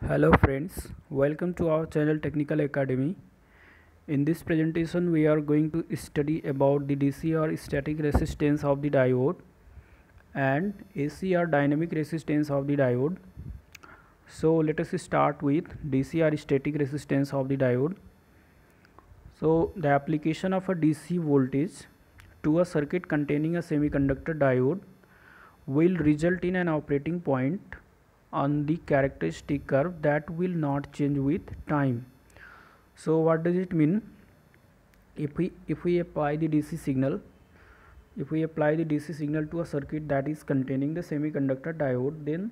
Hello friends, welcome to our channel Technical Academy. In this presentation we are going to study about the DC or static resistance of the diode and AC or dynamic resistance of the diode. So let us start with DC or static resistance of the diode. So the application of a DC voltage to a circuit containing a semiconductor diode will result in an operating point on the characteristic curve that will not change with time. So what does it mean? If we apply the DC signal, to a circuit that is containing the semiconductor diode, then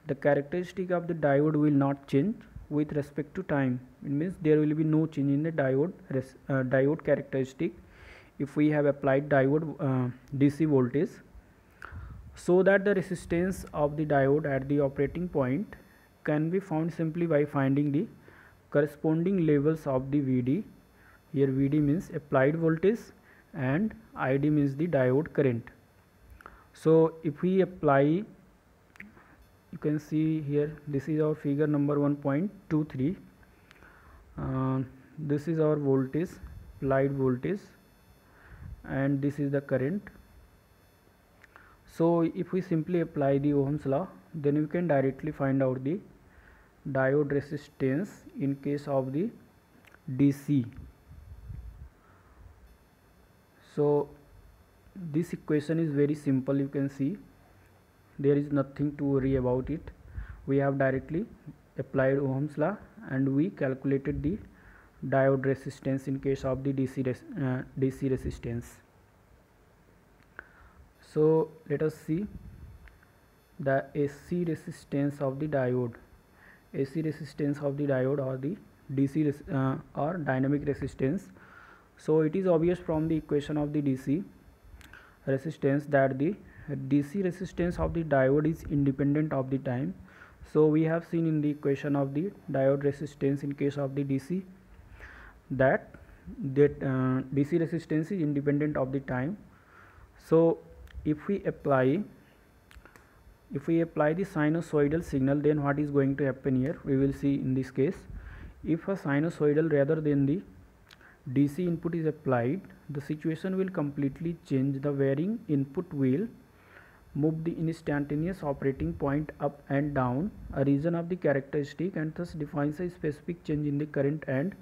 the characteristic of the diode will not change with respect to time. It means there will be no change in the diode characteristic if we have applied diode DC voltage, so that the resistance of the diode at the operating point can be found simply by finding the corresponding levels of the VD. Here VD means applied voltage and ID means the diode current. So if we apply, you can see here, this is our figure number 1.23. This is our voltage, applied voltage, and this is the current. So if we simply apply the Ohm's law, then we can directly find out the diode resistance in case of the DC. So this equation is very simple. You can see there is nothing to worry about it. We have directly applied Ohm's law and we calculated the diode resistance in case of the DC resistance. So let us see the AC resistance of the diode. AC resistance of the diode or the DC or dynamic resistance. So it is obvious from the equation of the DC resistance that the DC resistance of the diode is independent of the time. So we have seen in the equation of the diode resistance in case of the DC that DC resistance is independent of the time. So if we apply the sinusoidal signal, then what is going to happen here? We will see in this case. If a sinusoidal rather than the DC input is applied, the situation will completely change. The varying input will move the instantaneous operating point up and down a region of the characteristic, and thus defines a specific change in the current and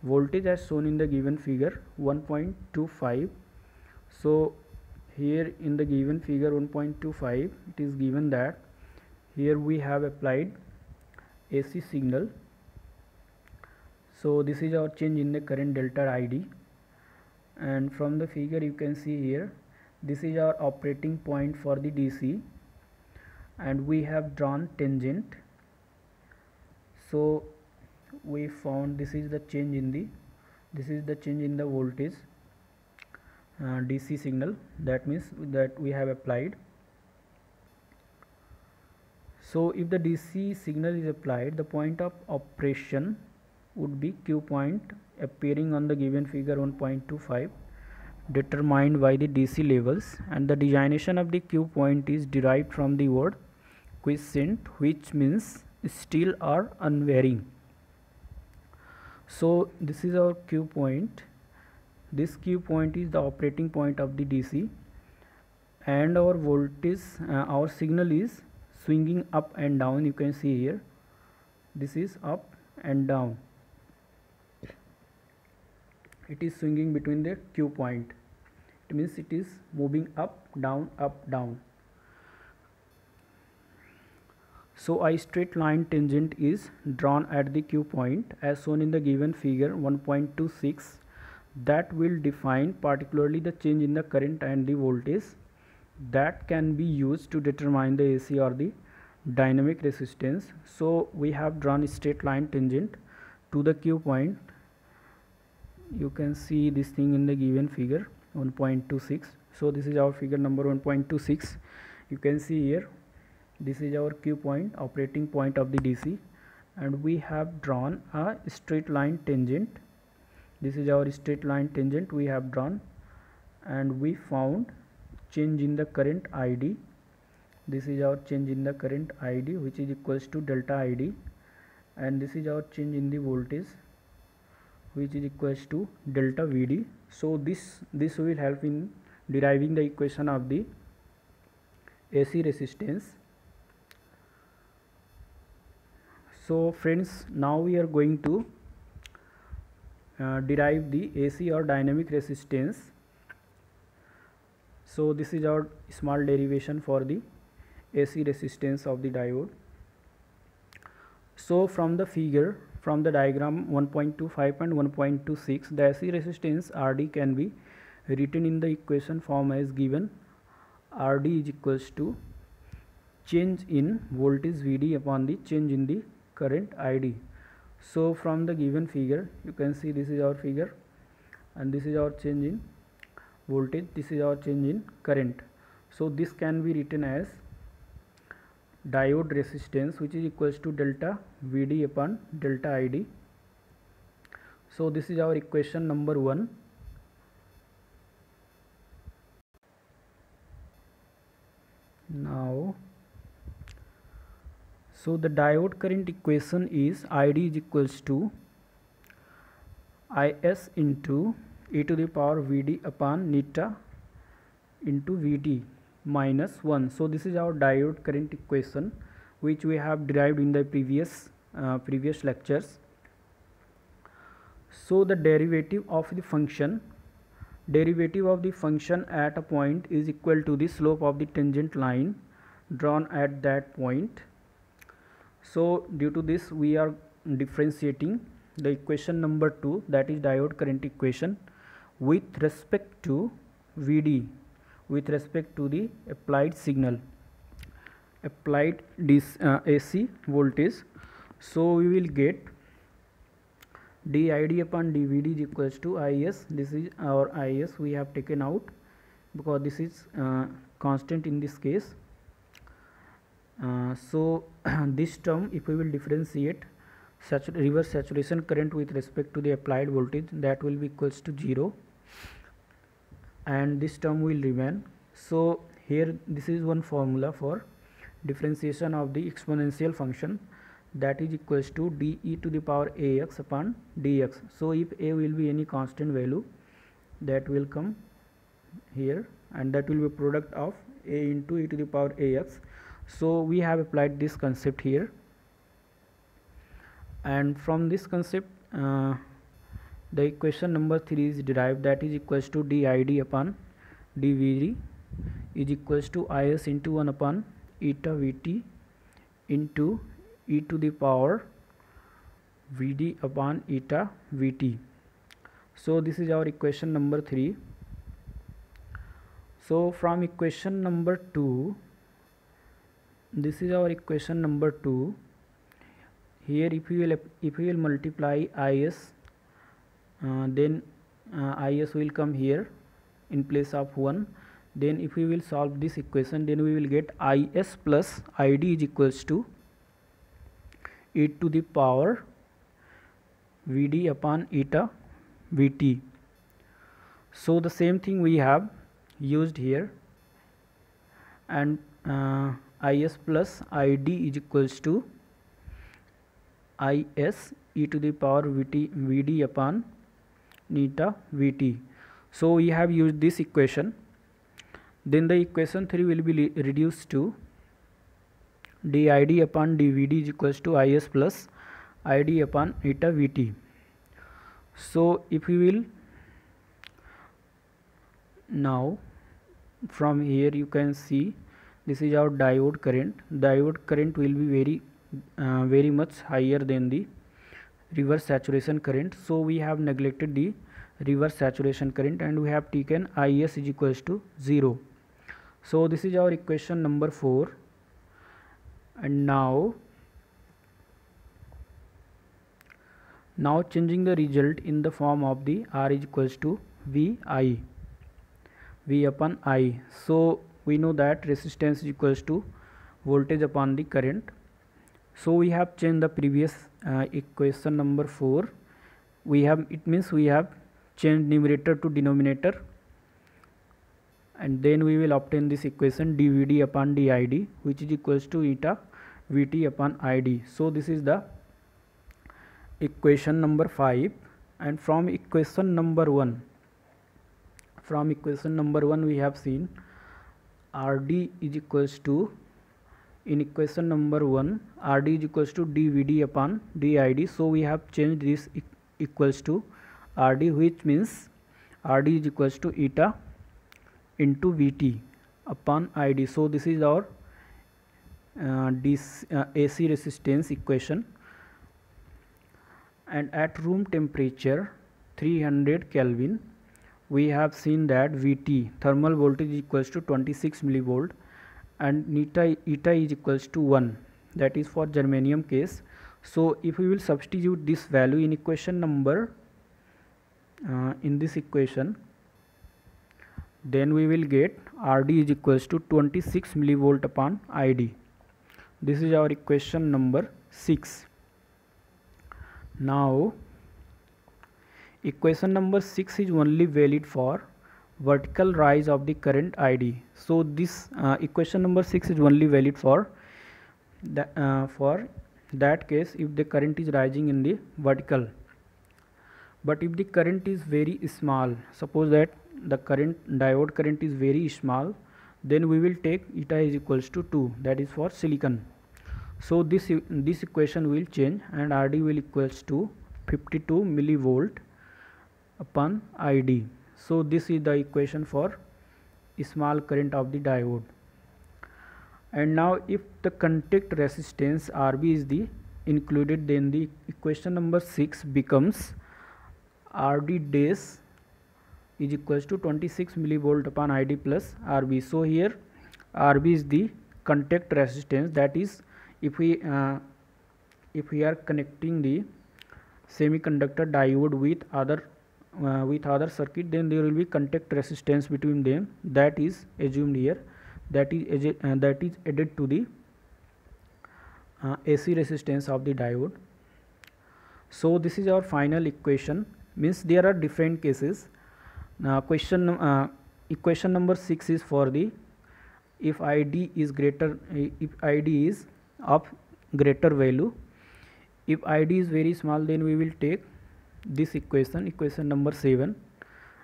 voltage as shown in the given figure 1.25. So here in the given figure 1.25, it is given that here we have applied AC signal. So this is our change in the current delta ID, and from the figure you can see here, this is our operating point for the DC, and we have drawn tangent. So we found this is the change in the voltage DC signal, that means that we have applied. So if the DC signal is applied, the point of operation would be Q point appearing on the given figure 1.25, determined by the DC levels, and the designation of the Q point is derived from the word quiescent, which means still or unvarying. So this is our Q point. This Q point is the operating point of the DC, and our voltage, our signal is swinging up and down. You can see here, this is up and down. It is swinging between the Q point. It means it is moving up, down, up, down. So a straight line tangent is drawn at the Q point as shown in the given figure 1.26. that will define particularly the change in the current and the voltage that can be used to determine the AC or the dynamic resistance. So we have drawn a straight line tangent to the Q point. You can see this thing in the given figure 1.26. So this is our figure number 1.26. You can see here, this is our Q point, operating point of the DC, and we have drawn a straight line tangent. This is our straight line tangent we have drawn, and we found change in the current ID. This is our change in the current ID, which is equals to delta ID, and this is our change in the voltage, which is equals to delta Vd. So this will help in deriving the equation of the AC resistance. So friends, now we are going to derive the AC or dynamic resistance. So this is our small derivation for the AC resistance of the diode. So from the figure, from the diagram 1.25 and 1.26, the AC resistance Rd can be written in the equation form as given. Rd is equals to change in voltage Vd upon the change in the current Id. So from the given figure, you can see this is our figure, and this is our change in voltage, this is our change in current. So this can be written as diode resistance, which is equals to delta Vd upon delta Id. So this is our equation number 1. Now, so the diode current equation is Id is equals to Is into e to the power Vd upon neta into Vt minus 1. So this is our diode current equation, which we have derived in the previous lectures. So the derivative of the function at a point is equal to the slope of the tangent line drawn at that point. So due to this, we are differentiating the equation number 2, that is diode current equation, with respect to Vd, with respect to the applied signal, applied AC voltage. So we will get dId upon dVd is equals to Is. This is our Is, we have taken out because this is constant in this case. So this term, if we will differentiate reverse saturation current with respect to the applied voltage, that will be equals to 0, and this term will remain. So here this is one formula for differentiation of the exponential function, that is equals to d e to the power ax upon dx. So if a will be any constant value, that will come here, and that will be product of a into e to the power ax. So we have applied this concept here, and from this concept the equation number 3 is derived, that is equals to dId upon dVd is equals to Is into 1 upon eta Vt into e to the power Vd upon eta Vt. So this is our equation number 3. So from equation number 2, this is our equation number 2. Here if we will multiply Is, then Is will come here in place of 1. Then if we will solve this equation, then we will get Is plus Id is equals to e to the power Vd upon eta Vt. So the same thing we have used here, and Is plus Id is equals to Is e to the power Vd upon neta Vt. So we have used this equation. Then the equation 3 will be reduced to dId upon dVd is equals to Is plus Id upon eta Vt. So if we will now, from here you can see this is our diode current. Diode current will be very much higher than the reverse saturation current. So we have neglected the reverse saturation current, and we have taken Is is equals to 0. So this is our equation number 4. And now changing the result in the form of the R is equals to V upon I. So we know that resistance is equals to voltage upon the current. So we have changed the previous equation number 4. It means we have changed numerator to denominator, and then we will obtain this equation dVd upon dId, which is equals to eta Vt upon Id. So this is the equation number 5, and from equation number 1 we have seen RD is equals to, in equation number 1 RD is equals to dVd upon dId. So we have changed this equals to RD, which means RD is equals to eta into Vt upon Id. So this is our AC resistance equation. And at room temperature 300 Kelvin, we have seen that Vt, thermal voltage, is equals to 26 millivolt, and eta is equals to 1, that is for germanium case. So if we will substitute this value in equation number in this equation, then we will get RD is equals to 26 millivolt upon Id. This is our equation number 6. Now equation number 6 is only valid for vertical rise of the current Id. So this equation number 6 is only valid for that case if the current is rising in the vertical. But if the current is very small, suppose that the diode current is very small, then we will take eta is equals to 2, that is for silicon. So this equation will change, and RD will equals to 52 millivolt upon Id. So this is the equation for small current of the diode. And now if the contact resistance RB is the included, then the equation number 6 becomes RD dash is equals to 26 millivolt upon Id plus RB. So here RB is the contact resistance, that is if we are connecting the semiconductor diode with other circuit, then there will be contact resistance between them, that is assumed here, that is added to the AC resistance of the diode. So this is our final equation. Means there are different cases. Now equation number 6 is for the if Id is of greater value. If Id is very small, then we will take this equation number 7,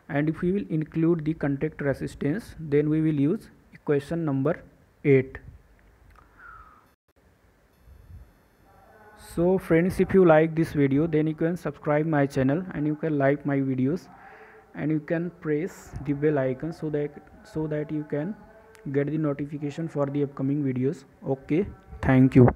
and if we will include the contact resistance, then we will use equation number 8. So friends, if you like this video, then you can subscribe my channel, and you can like my videos, and you can press the bell icon so that you can get the notification for the upcoming videos. Okay, thank you.